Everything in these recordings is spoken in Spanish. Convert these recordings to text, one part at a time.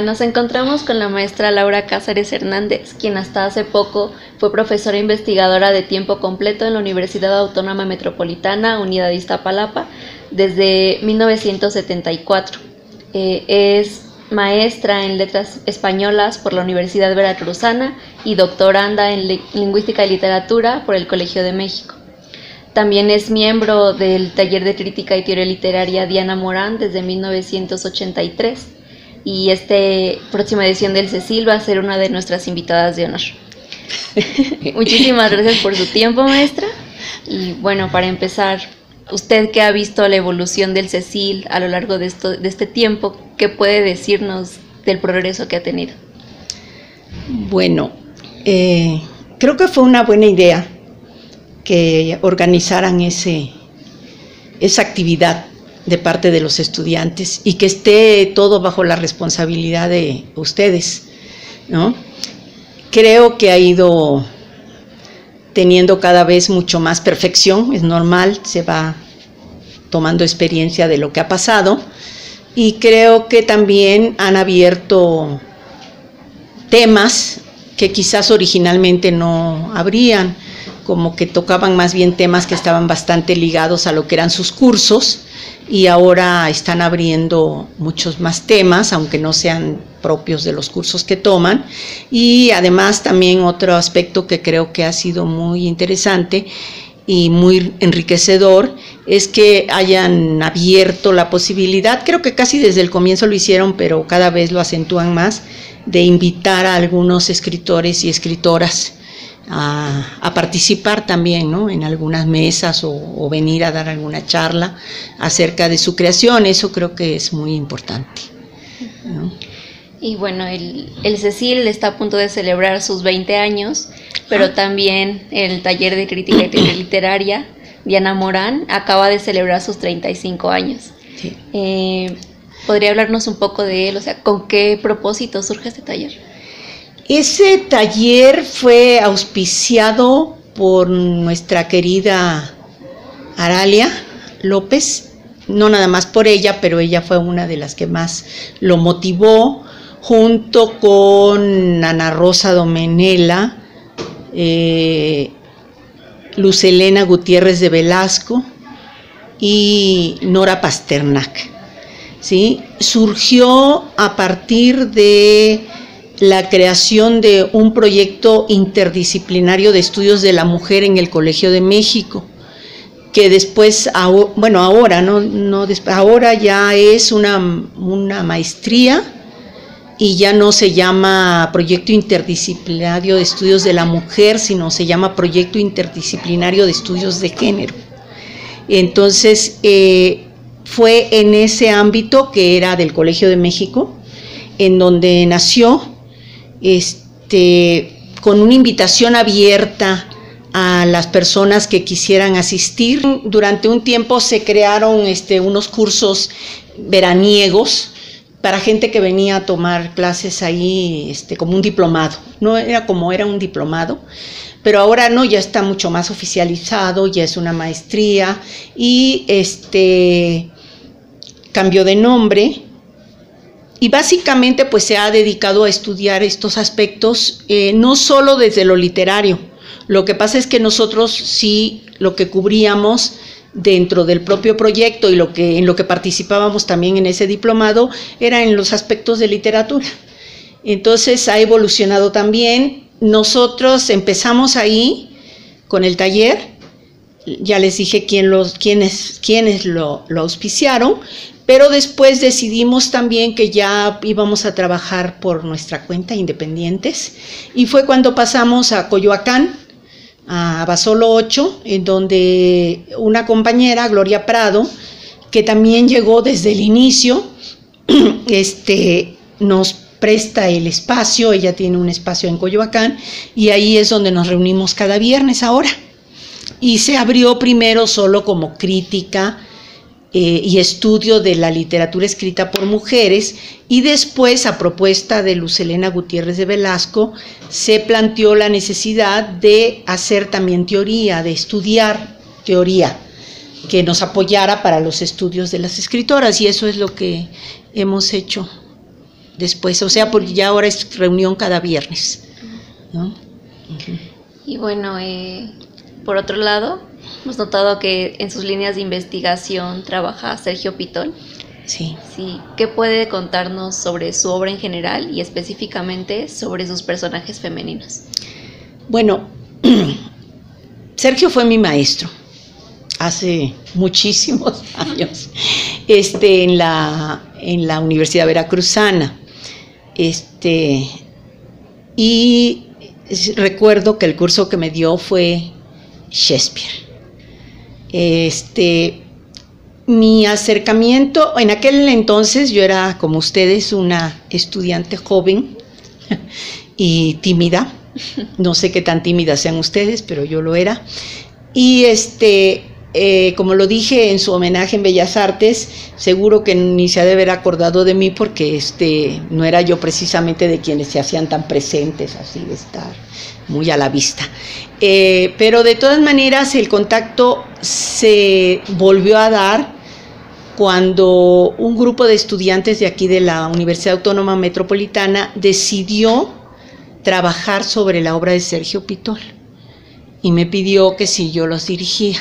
Nos encontramos con la maestra Laura Cáceres Hernández, quien hasta hace poco fue profesora investigadora de tiempo completo en la Universidad Autónoma Metropolitana, Unidad Iztapalapa, desde 1974. Es maestra en Letras Españolas por la Universidad Veracruzana y doctoranda en Lingüística y Literatura por el Colegio de México. También es miembro del Taller de Crítica y Teoría Literaria Diana Morán desde 1983. Y esta próxima edición del CECIL va a ser una de nuestras invitadas de honor. Muchísimas gracias por su tiempo, maestra. Y bueno, para empezar, usted que ha visto la evolución del CECIL a lo largo de este tiempo, ¿qué puede decirnos del progreso que ha tenido? Bueno, creo que fue una buena idea que organizaran esa actividad de parte de los estudiantes y que esté todo bajo la responsabilidad de ustedes, ¿no? Creo que ha ido teniendo cada vez mucho más perfección, es normal, se va tomando experiencia de lo que ha pasado, y creo que también han abierto temas que quizás originalmente no habrían, como que tocaban más bien temas que estaban bastante ligados a lo que eran sus cursos, y ahora están abriendo muchos más temas, aunque no sean propios de los cursos que toman. Y además también otro aspecto que creo que ha sido muy interesante y muy enriquecedor es que hayan abierto la posibilidad, creo que casi desde el comienzo lo hicieron, pero cada vez lo acentúan más, de invitar a algunos escritores y escritoras a participar también, ¿no?, en algunas mesas o venir a dar alguna charla acerca de su creación. Eso creo que es muy importante, ¿no? Y bueno, el CECIL está a punto de celebrar sus 20 años, pero también el Taller de Crítica y Teoría Literaria Diana Morán acaba de celebrar sus 35 años. Sí. ¿Podría hablarnos un poco de él? O sea, ¿con qué propósito surge este taller? Ese taller fue auspiciado por nuestra querida Aralia López, no nada más por ella, pero ella fue una de las que más lo motivó, junto con Ana Rosa Domenela, Luz Helena Gutiérrez de Velasco y Nora Pasternak, ¿sí? Surgió a partir de la creación de un proyecto interdisciplinario de estudios de la mujer en el Colegio de México, que después, bueno, ahora ya es una maestría y ya no se llama Proyecto Interdisciplinario de Estudios de la Mujer, sino se llama Proyecto Interdisciplinario de Estudios de Género. Entonces, fue en ese ámbito, que era del Colegio de México, en donde nació, con una invitación abierta a las personas que quisieran asistir. Durante un tiempo se crearon unos cursos veraniegos para gente que venía a tomar clases ahí, como un diplomado. No era como era un diplomado, pero ahora no, ya está mucho más oficializado, ya es una maestría y cambió de nombre. Y básicamente pues se ha dedicado a estudiar estos aspectos, no solo desde lo literario. Lo que pasa es que nosotros sí lo que cubríamos dentro del propio proyecto y en lo que participábamos también en ese diplomado era en los aspectos de literatura. Entonces ha evolucionado también. Nosotros empezamos ahí con el taller, ya les dije quiénes lo auspiciaron, pero después decidimos también que ya íbamos a trabajar por nuestra cuenta, independientes, y fue cuando pasamos a Coyoacán, a Basolo 8, en donde una compañera, Gloria Prado, que también llegó desde el inicio, nos presta el espacio. Ella tiene un espacio en Coyoacán, y ahí es donde nos reunimos cada viernes ahora. Y se abrió primero solo como crítica y estudio de la literatura escrita por mujeres, y después, a propuesta de Luz Helena Gutiérrez de Velasco, se planteó la necesidad de hacer también teoría, de estudiar teoría, que nos apoyara para los estudios de las escritoras, y eso es lo que hemos hecho después, o sea, porque ya ahora es reunión cada viernes, ¿no? Y bueno, por otro lado, hemos notado que en sus líneas de investigación trabaja Sergio Pitol. Sí. Sí. ¿Qué puede contarnos sobre su obra en general y específicamente sobre sus personajes femeninos? Bueno, Sergio fue mi maestro hace muchísimos años, en la Universidad Veracruzana, y recuerdo que el curso que me dio fue Shakespeare. Mi acercamiento, en aquel entonces yo era, como ustedes, una estudiante joven y tímida. No sé qué tan tímidas sean ustedes, pero yo lo era. Y como lo dije en su homenaje en Bellas Artes, seguro que ni se ha de haber acordado de mí porque no era yo precisamente de quienes se hacían tan presentes, así de estar muy a la vista. Pero de todas maneras el contacto se volvió a dar cuando un grupo de estudiantes de aquí de la Universidad Autónoma Metropolitana decidió trabajar sobre la obra de Sergio Pitol y me pidió que si yo los dirigía.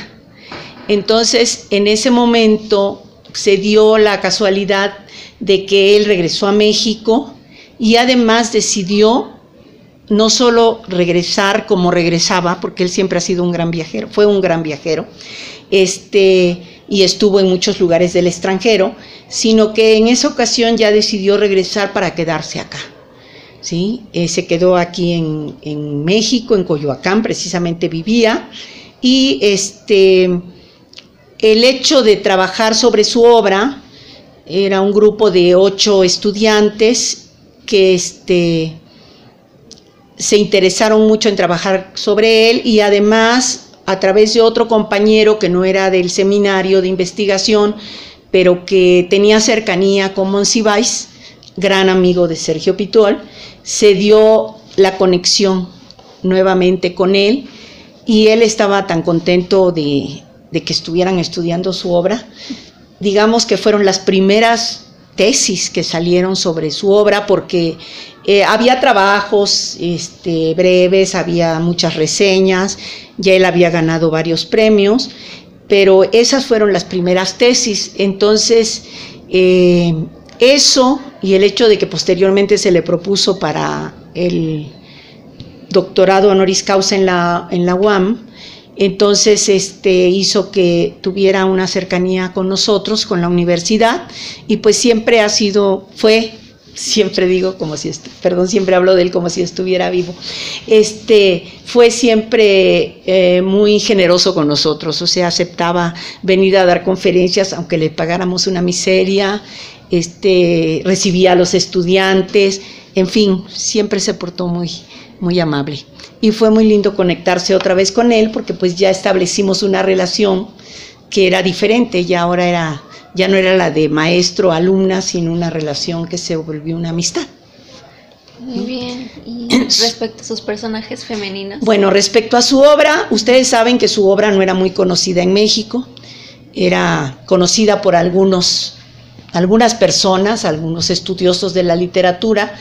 Entonces, en ese momento se dio la casualidad de que él regresó a México y además decidió no solo regresar como regresaba, porque él siempre ha sido un gran viajero, fue un gran viajero, y estuvo en muchos lugares del extranjero, sino que en esa ocasión ya decidió regresar para quedarse acá. ¿Sí? Se quedó aquí en México, en Coyoacán, precisamente vivía, y el hecho de trabajar sobre su obra, era un grupo de 8 estudiantes que se interesaron mucho en trabajar sobre él, y además a través de otro compañero que no era del seminario de investigación, pero que tenía cercanía con Monsiváis, gran amigo de Sergio Pitol, se dio la conexión nuevamente con él, y él estaba tan contento de que estuvieran estudiando su obra. Digamos que fueron las primeras tesis que salieron sobre su obra, porque había trabajos breves, había muchas reseñas, ya él había ganado varios premios, pero esas fueron las primeras tesis. Entonces, eso y el hecho de que posteriormente se le propuso para el doctorado honoris causa en la UAM, entonces hizo que tuviera una cercanía con nosotros, con la universidad, y pues siempre siempre digo como si, siempre hablo de él como si estuviera vivo, fue siempre muy generoso con nosotros, o sea, aceptaba venir a dar conferencias, aunque le pagáramos una miseria, recibía a los estudiantes, en fin, siempre se portó muy, muy amable. Y fue muy lindo conectarse otra vez con él, porque pues ya establecimos una relación que era diferente, ya no era la de maestro-alumna, sino una relación que se volvió una amistad. Muy bien. ¿Y respecto a sus personajes femeninos? Bueno, respecto a su obra, ustedes saben que su obra no era muy conocida en México, era conocida por algunas personas, algunos estudiosos de la literatura,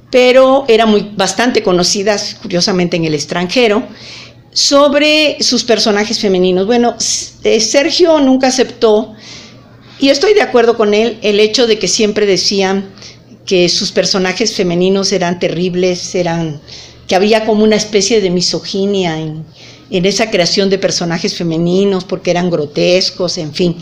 pero era bastante conocida, curiosamente, en el extranjero. Sobre sus personajes femeninos, bueno, Sergio nunca aceptó, y estoy de acuerdo con él, el hecho de que siempre decían que sus personajes femeninos eran terribles, que había como una especie de misoginia en esa creación de personajes femeninos, porque eran grotescos, en fin.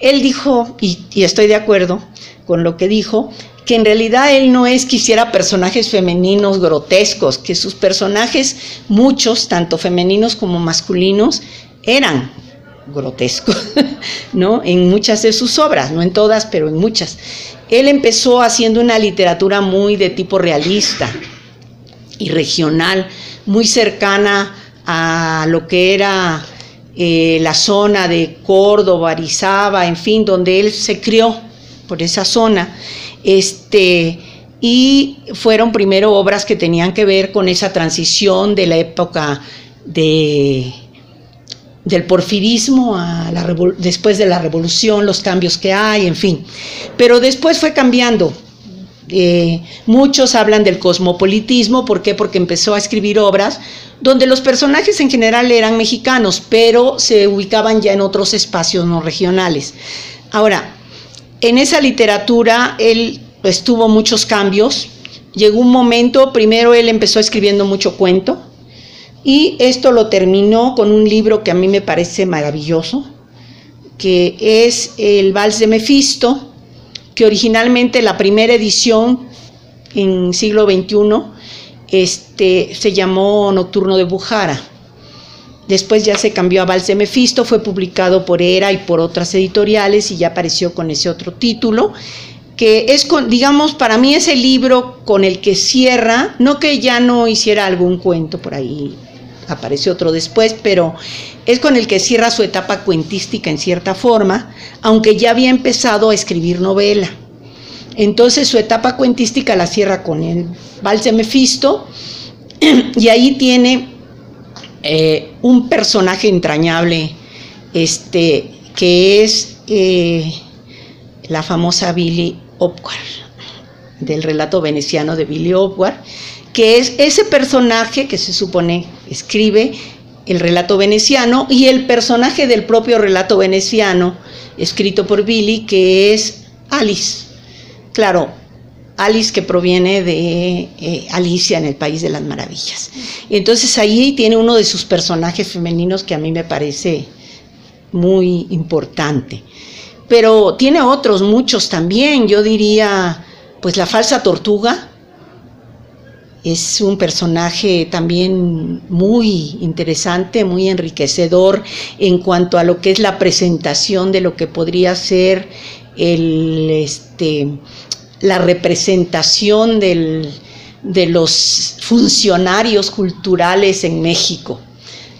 Él dijo, y estoy de acuerdo con lo que dijo, que en realidad él no quisiera personajes femeninos grotescos, que sus personajes, muchos, tanto femeninos como masculinos, eran grotescos, ¿no? En muchas de sus obras, no en todas, pero en muchas. Él empezó haciendo una literatura muy de tipo realista y regional, muy cercana a lo que era la zona de Córdoba, Arizaba, en fin, donde él se crió por esa zona. Y fueron primero obras que tenían que ver con esa transición de la época del porfirismo después de la revolución, los cambios que hay, en fin. Pero después fue cambiando Muchos hablan del cosmopolitismo. ¿Por qué? Porque empezó a escribir obras donde los personajes en general eran mexicanos, pero se ubicaban ya en otros espacios no regionales. Ahora, en esa literatura él tuvo muchos cambios. Llegó un momento, primero él empezó escribiendo mucho cuento, y esto lo terminó con un libro que a mí me parece maravilloso, que es el Vals de Mefisto, que originalmente la primera edición en siglo XXI se llamó Nocturno de Bujara. Después ya se cambió a Vals de Mefisto, fue publicado por ERA y por otras editoriales y ya apareció con ese otro título, que es, digamos, para mí es el libro con el que cierra, no que ya no hiciera algún cuento por ahí, apareció otro después, pero es con el que cierra su etapa cuentística en cierta forma, aunque ya había empezado a escribir novela. Entonces su etapa cuentística la cierra con el Vals de Mefisto, y ahí tiene un personaje entrañable, que es la famosa Billy Hopwood, del relato veneciano de Billy Hopwood, que es ese personaje que se supone escribe el relato veneciano, y el personaje del propio relato veneciano escrito por Billy, que es Alice. Claro, Alice, que proviene de Alicia en el País de las Maravillas. Entonces ahí tiene uno de sus personajes femeninos que a mí me parece muy importante. Pero tiene otros, muchos también. Yo diría, pues la falsa tortuga es un personaje también muy interesante, muy enriquecedor en cuanto a lo que es la presentación de lo que podría ser la representación de los funcionarios culturales en México,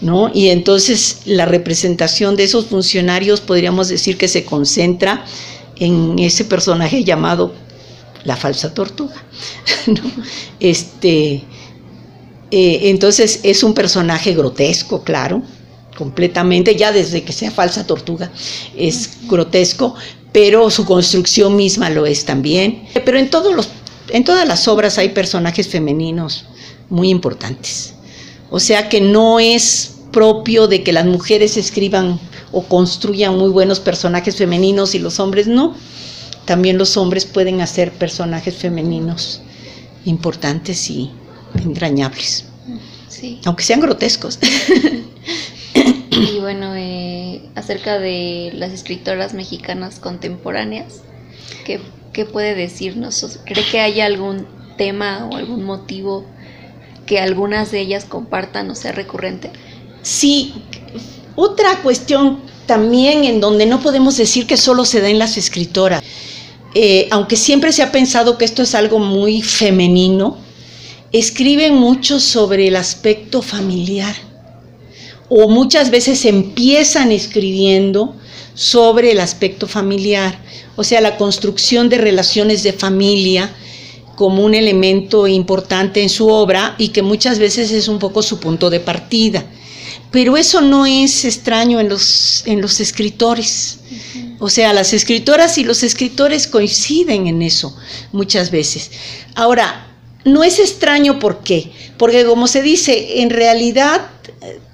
¿no? Y entonces la representación de esos funcionarios podríamos decir que se concentra en ese personaje llamado la falsa tortuga, ¿no? Entonces es un personaje grotesco, claro, completamente, ya desde que sea falsa tortuga es grotesco, pero su construcción misma lo es también. Pero en todas las obras hay personajes femeninos muy importantes. O sea que no es propio de que las mujeres escriban o construyan muy buenos personajes femeninos y los hombres no. También los hombres pueden hacer personajes femeninos importantes y entrañables, sí, aunque sean grotescos. Y bueno, acerca de las escritoras mexicanas contemporáneas, ¿qué puede decirnos? ¿Cree que haya algún tema o algún motivo que algunas de ellas compartan o sea recurrente? Sí, otra cuestión también en donde no podemos decir que solo se da en las escritoras, aunque siempre se ha pensado que esto es algo muy femenino, escriben mucho sobre el aspecto familiar, o muchas veces empiezan escribiendo sobre el aspecto familiar, o sea, la construcción de relaciones de familia como un elemento importante en su obra y que muchas veces es un poco su punto de partida. Pero eso no es extraño en los escritores. O sea, las escritoras y los escritores coinciden en eso muchas veces. Ahora, no es extraño, ¿por qué? Porque como se dice, en realidad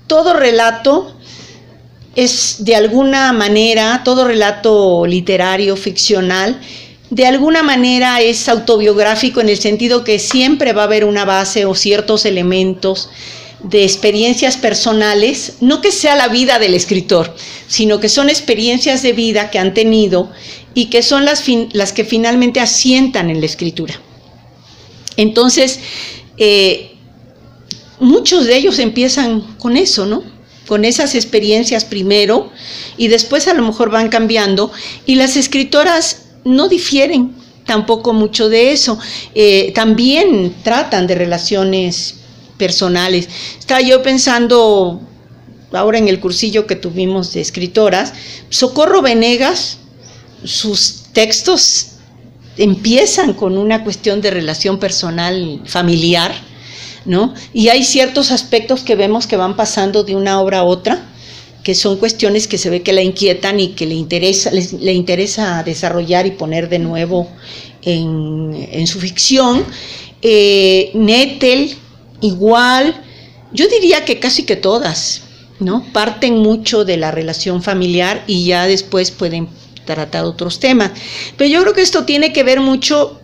todo relato es de alguna manera, todo relato literario, ficcional, de alguna manera es autobiográfico en el sentido que siempre va a haber una base o ciertos elementos de experiencias personales, no que sea la vida del escritor, sino que son experiencias de vida que han tenido y que son las que finalmente asientan en la escritura. Entonces, muchos de ellos empiezan con eso, ¿no? Con esas experiencias primero y después a lo mejor van cambiando, y las escritoras no difieren tampoco mucho de eso, también tratan de relaciones personales. Estaba yo pensando ahora en el cursillo que tuvimos de escritoras, Socorro Venegas, sus textos empiezan con una cuestión de relación personal familiar, ¿no? Y hay ciertos aspectos que vemos que van pasando de una obra a otra, que son cuestiones que se ve que la inquietan y que le interesa desarrollar y poner de nuevo en su ficción. Nettel, igual, yo diría que casi que todas, ¿no? Parten mucho de la relación familiar y ya después pueden tratar otros temas. Pero yo creo que esto tiene que ver mucho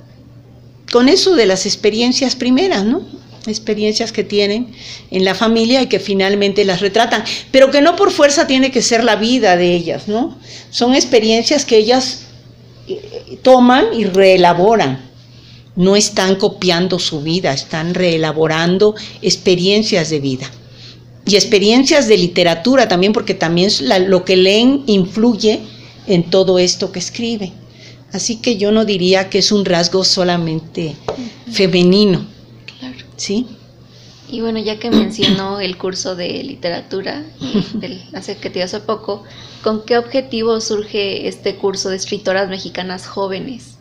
con eso de las experiencias primeras, ¿no? Experiencias que tienen en la familia y que finalmente las retratan, pero que no por fuerza tiene que ser la vida de ellas, ¿no? Son experiencias que ellas toman y reelaboran. No están copiando su vida, están reelaborando experiencias de vida. Y experiencias de literatura también, porque también lo que leen influye en todo esto que escriben. Así que yo no diría que es un rasgo solamente femenino. Claro. ¿Sí? Y bueno, ya que mencionó el curso de literatura que dio hace poco, ¿con qué objetivo surge este curso de escritoras mexicanas jóvenes?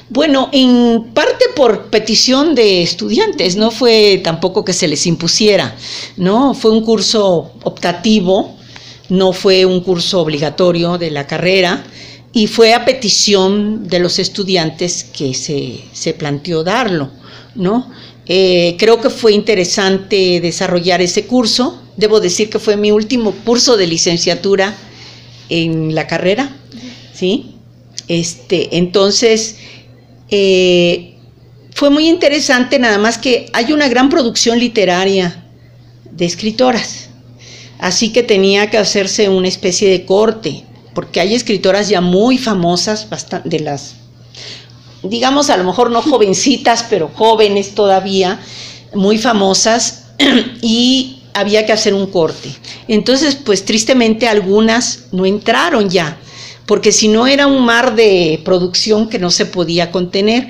Bueno, en parte por petición de estudiantes, no fue tampoco que se les impusiera, ¿no? Fue un curso optativo, no fue un curso obligatorio de la carrera, y fue a petición de los estudiantes que se planteó darlo, ¿no? Creo que fue interesante desarrollar ese curso. Debo decir que fue mi último curso de licenciatura en la carrera, ¿sí? Entonces, fue muy interesante, nada más que hay una gran producción literaria de escritoras, así que tenía que hacerse una especie de corte, porque hay escritoras ya muy famosas, de las, digamos, a lo mejor no jovencitas, pero jóvenes todavía, muy famosas, y había que hacer un corte. Entonces, pues tristemente algunas no entraron ya, porque si no era un mar de producción que no se podía contener.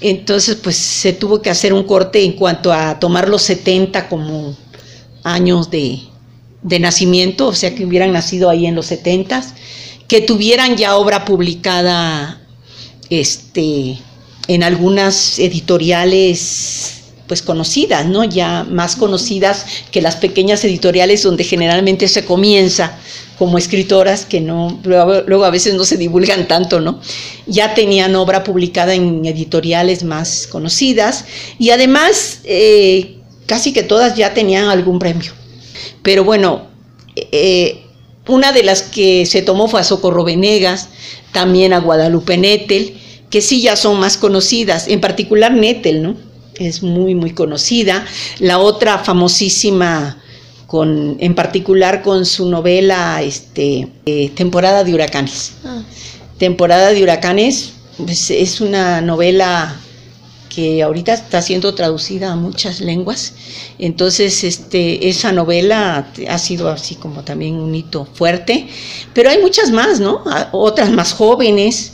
Entonces, pues se tuvo que hacer un corte en cuanto a tomar los 70 como años de nacimiento, o sea, que hubieran nacido ahí en los 70s, que tuvieran ya obra publicada en algunas editoriales pues conocidas, ¿no? Ya más conocidas que las pequeñas editoriales donde generalmente se comienza como escritoras, que no, luego a veces no se divulgan tanto, ¿no? Ya tenían obra publicada en editoriales más conocidas y además casi que todas ya tenían algún premio. Pero bueno, una de las que se tomó fue a Socorro Venegas, también a Guadalupe Nettel, que sí ya son más conocidas, en particular Nettel, ¿no? Es muy, muy conocida. La otra famosísima, en particular con su novela Temporada de Huracanes. Temporada de Huracanes, pues, es una novela que ahorita está siendo traducida a muchas lenguas. Entonces, esa novela ha sido así como también un hito fuerte. Pero hay muchas más, ¿no? Otras más jóvenes,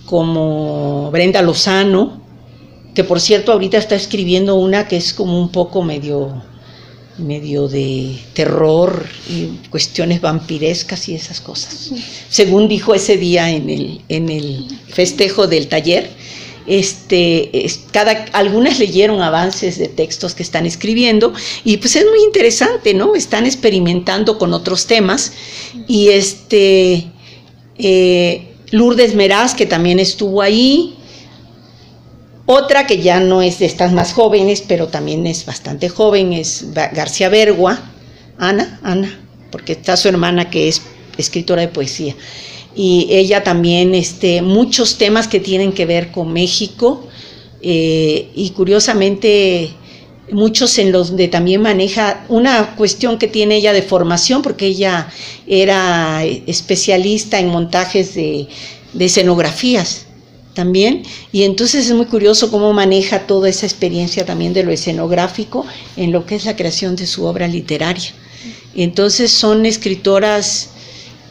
como Brenda Lozano, que por cierto ahorita está escribiendo una que es como un poco medio de terror y cuestiones vampirescas y esas cosas. Según dijo ese día en el festejo del taller, algunas leyeron avances de textos que están escribiendo y pues es muy interesante, ¿no? Están experimentando con otros temas y Lourdes Meraz, que también estuvo ahí. Otra que ya no es de estas más jóvenes, pero también es bastante joven, es García Bergua, Ana, porque está su hermana que es escritora de poesía. Y ella también, muchos temas que tienen que ver con México, y curiosamente muchos en los de también maneja una cuestión que tiene ella de formación, porque ella era especialista en montajes de escenografías también, y entonces es muy curioso cómo maneja toda esa experiencia también de lo escenográfico en lo que es la creación de su obra literaria. Entonces son escritoras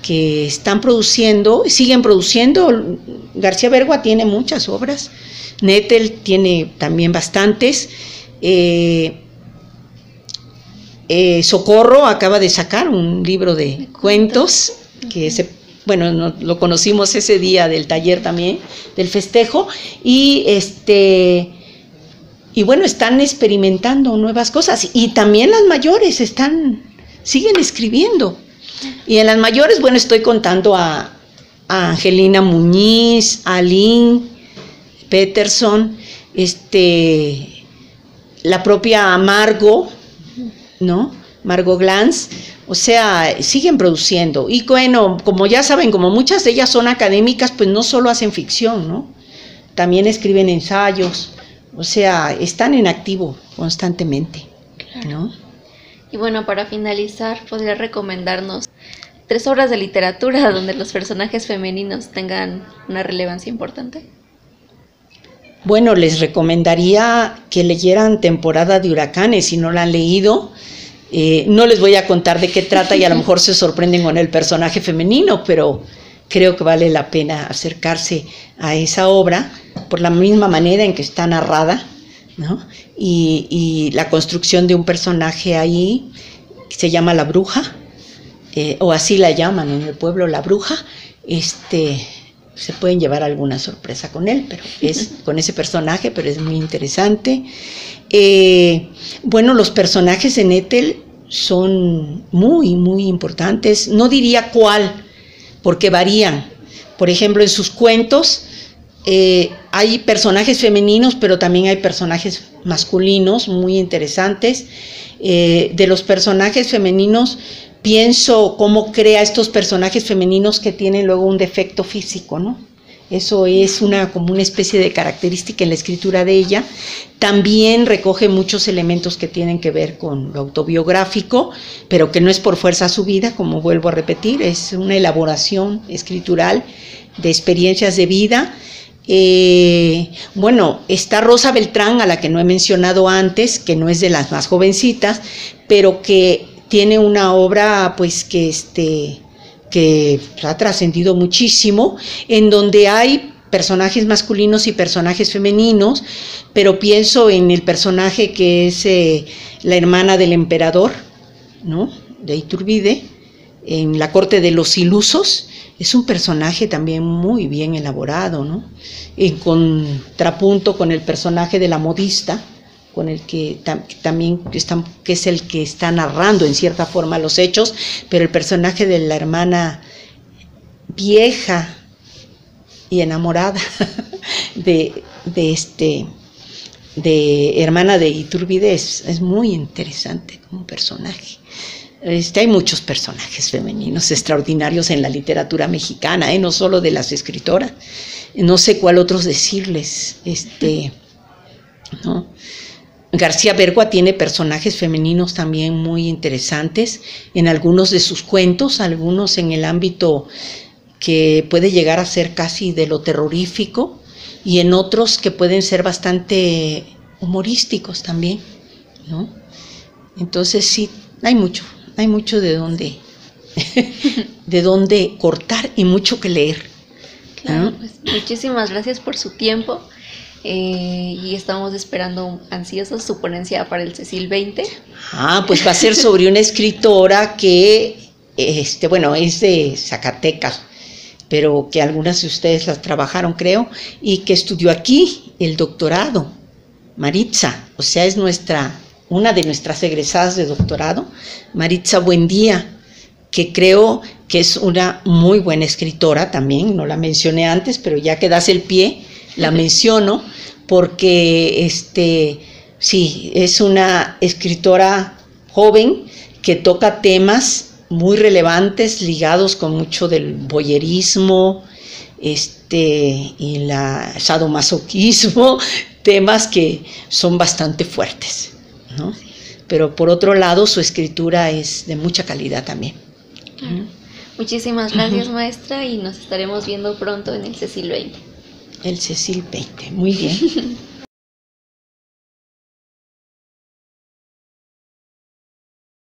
que están produciendo, siguen produciendo. García Bergua tiene muchas obras, Nettel tiene también bastantes, Socorro acaba de sacar un libro de cuentos que lo conocimos ese día del taller también, del festejo, y bueno, están experimentando nuevas cosas, y también las mayores siguen escribiendo, y en las mayores, bueno, estoy contando a Angelina Muñiz, a Lynn Peterson, la propia Margot, ¿no? Margot Glantz, o sea, siguen produciendo. Y bueno, como ya saben, como muchas de ellas son académicas, pues no solo hacen ficción, ¿no? También escriben ensayos, o sea, están en activo constantemente, ¿no? Y bueno, para finalizar, ¿podría recomendarnos 3 obras de literatura donde los personajes femeninos tengan una relevancia importante? Bueno, les recomendaría que leyeran Temporada de Huracanes, si no la han leído. No les voy a contar de qué trata y a lo mejor se sorprenden con el personaje femenino, pero creo que vale la pena acercarse a esa obra por la misma manera en que está narrada, ¿no? Y la construcción de un personaje ahí que se llama La Bruja, o así la llaman en el pueblo, La Bruja. Se pueden llevar alguna sorpresa con él, pero con ese personaje, pero es muy interesante. Bueno, los personajes en Ethel son muy, muy importantes. No diría cuál, porque varían. Por ejemplo, en sus cuentos hay personajes femeninos, pero también hay personajes masculinos muy interesantes. De los personajes femeninos, pienso cómo crea estos personajes femeninos que tienen luego un defecto físico, ¿no? Eso es como una especie de característica en la escritura de ella. También recoge muchos elementos que tienen que ver con lo autobiográfico, pero que no es por fuerza su vida, como vuelvo a repetir, es una elaboración escritural de experiencias de vida. Bueno, está Rosa Beltrán, a la que no he mencionado antes, que no es de las más jovencitas, pero que tiene una obra pues que ha trascendido muchísimo, en donde hay personajes masculinos y personajes femeninos, pero pienso en el personaje que es la hermana del emperador, ¿no? De Iturbide, en La corte de los ilusos. Es un personaje también muy bien elaborado, ¿no? En contrapunto con el personaje de la modista, con el que también que es el que está narrando en cierta forma los hechos, pero el personaje de la hermana vieja y enamorada de hermana de Iturbide es muy interesante como personaje. Hay muchos personajes femeninos extraordinarios en la literatura mexicana, no solo de las escritoras. No sé cuál otros decirles, ¿no? García Bergua tiene personajes femeninos también muy interesantes en algunos de sus cuentos, algunos en el ámbito que puede llegar a ser casi de lo terrorífico, y en otros que pueden ser bastante humorísticos también, ¿no? Entonces sí, hay mucho de dónde cortar y mucho que leer. Claro, ¿no? Pues muchísimas gracias por su tiempo. Y estamos esperando ansiosos su ponencia para el Cecil 20. Pues va a ser sobre una escritora que, bueno, es de Zacatecas, pero que algunas de ustedes las trabajaron, creo, y que estudió aquí el doctorado, Maritza, o sea, es una de nuestras egresadas de doctorado, Maritza Buendía, que creo que es una muy buena escritora también. No la mencioné antes, pero ya que das el pie, la menciono, porque sí, es una escritora joven que toca temas muy relevantes ligados con mucho del voyerismo y el sadomasoquismo, temas que son bastante fuertes, ¿no? Pero por otro lado, su escritura es de mucha calidad también. Claro. Muchísimas gracias, maestra, y nos estaremos viendo pronto en el Cecil 20. El Cecil 20, muy bien.